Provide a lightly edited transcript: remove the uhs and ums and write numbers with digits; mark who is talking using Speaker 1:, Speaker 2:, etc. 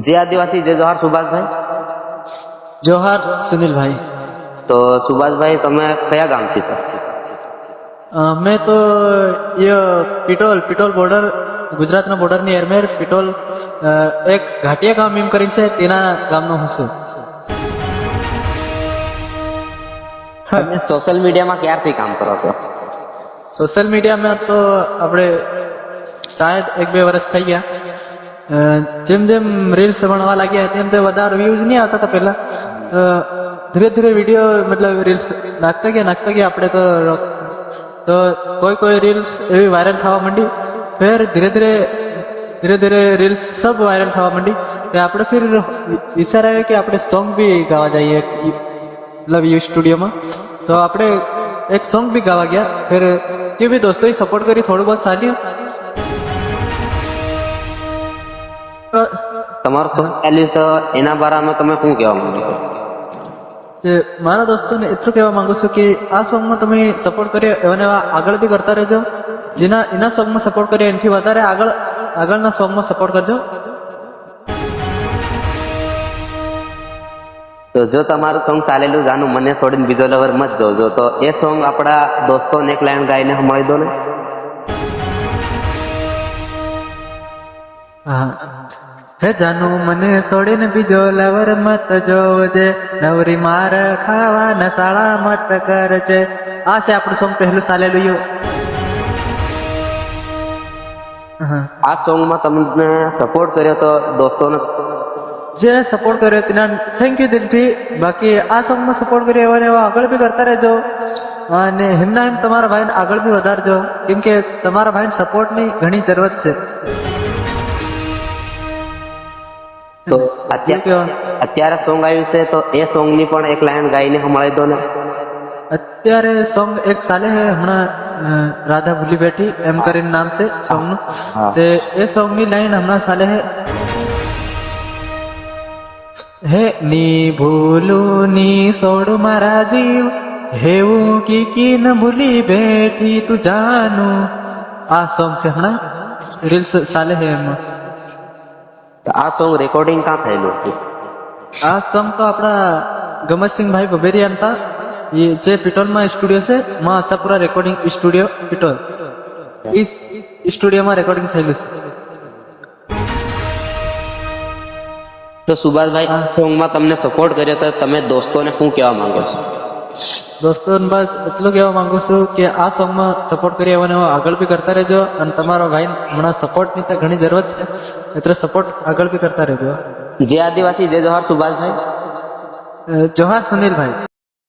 Speaker 1: જે આદિવાસી જે જોહાર સુભાષભાઈ.
Speaker 2: જોહાર સુનિલભાઈ.
Speaker 1: તો સુભાષભાઈ તમે કયા ગામથી છો?
Speaker 2: મેં તો પિટોલ બોર્ડર, ગુજરાતના બોર્ડરની એરમેર પિટોલ એક ઘાટિયા ગામ એમ કરીને છે તેના ગામનો હું છું.
Speaker 1: તમે સોશિયલ મીડિયામાં ક્યારથી કામ કરો છો?
Speaker 2: સોશિયલ મીડિયામાં તો આપણે શાયદ 1-2 વર્ષ થઈ ગયા. જેમ જેમ રીલ્સ બનાવવા લાગ્યા તેમ તેમ વધારે વ્યૂઝ નહીં આવતા હતા પહેલા. ધીરે ધીરે વિડીયો મતલબ રીલ્સ નાખતા ગયા આપણે તો કોઈ રીલ્સ એવી વાયરલ થવા માંડી. ફિર ધીરે ધીરે રીલ્સ સબ વાયરલ થવા માંડી. આપણે ફિર વિચાર આવ્યો કે આપણે સોંગ બી ગાવા જઈએ મતલબ સ્ટુડિયોમાં. તો આપણે એક સોંગ બી ગાવા ગયા. ફિર તે બી દોસ્તોએ સપોર્ટ કરી, થોડું બહુ ચાલ્યું.
Speaker 1: તમારું સોંગ ચાલ્યું તો એના બારામાં તમે શું કહેવા માંગો છો?
Speaker 2: મારા દોસ્તોને એટલું કહેવા માંગુ છું કે આ સોંગમાં તમે સપોર્ટ કર્યો એવાને આગળ બી કરતા રહેજો. એના સોંગમાં સપોર્ટ કર્યો એનાથી વધારે આગળના સોંગમાં સપોર્ટ કરજો.
Speaker 1: તો જો તમારું સોંગ ચાલેલું જાનું મને છોડીને બીજો લવર મત જોજો, તો એ સોંગ આપણા દોસ્તોને એક લાઈન ગાઈને સંભળાવી દો ને.
Speaker 2: હે જાનું મને છોડીને બીજો લવર મત જોવજે, નવરી માર ખાવા નસાળા મત કરજે. આ છે આપણું સોંગ પહેલું ચાલેલું.
Speaker 1: આ સોંગમાં તમને સપોર્ટ કર્યો તો દોસ્તોને
Speaker 2: જે સપોર્ટ કર્યો તેના થેન્ક યુ દિલથી. બાકી આ સોંગમાં સપોર્ટ કર્યો એવા આગળ બી કરતા રહેજો. અને એમના એમ તમારા ભાઈને આગળ બી વધારજો, કેમ કે તમારા ભાઈને સપોર્ટની ઘણી જરૂરત છે.
Speaker 1: તો અત્યારે સોંગ આવ્યું છે તો એ સોંગની પણ એક લાઈન ગાઈને સંભળાવી દો ને.
Speaker 2: અત્યારે સોંગ એક ચાલે છે હમણાં, રાધા ભૂલી બેઠી એમ કરીને નામ છે સોંગનું. તે એ સોંગની લાઈન હમણાં ચાલે છે. હે ની ભૂલું ની સોડ મારા જીવ, હેવું કી ન ભૂલી બેઠી તું જાનું. આ સોંગ છે હમણાં રીલ્સ ચાલે છે એમાં.
Speaker 1: તો આ સોંગ રેકોર્ડિંગ ક્યાં થયેલું હતું?
Speaker 2: આ સોંગ તો આપણા ગમતસિંહભાઈ બબેરિયા હતા, જે પિટોલમાં સ્ટુડિયો છે, માં આશાપુરા રેકોર્ડિંગ સ્ટુડિયો પિટોલ. એ સ્ટુડિયોમાં રેકોર્ડિંગ થયેલું છે.
Speaker 1: તો સુભાષભાઈ, આ સોંગમાં તમને સપોર્ટ કર્યો તો તમે દોસ્તોને શું કહેવા માંગો છો?
Speaker 2: દોસ્તોને બસ એટલું કહેવા માંગુ છું કે આ સોંગમાં સપોર્ટ કરી આવવાને આગળ બી કરતા રહેજો. અને તમારા ભાઈ હમણાં સપોર્ટની તો ઘણી જરૂરત છે, એટલે સપોર્ટ આગળ બી કરતા રહેજો.
Speaker 1: જે આદિવાસી જે જોહાર સુભાષભાઈ.
Speaker 2: જોહાર સુનિલભાઈ.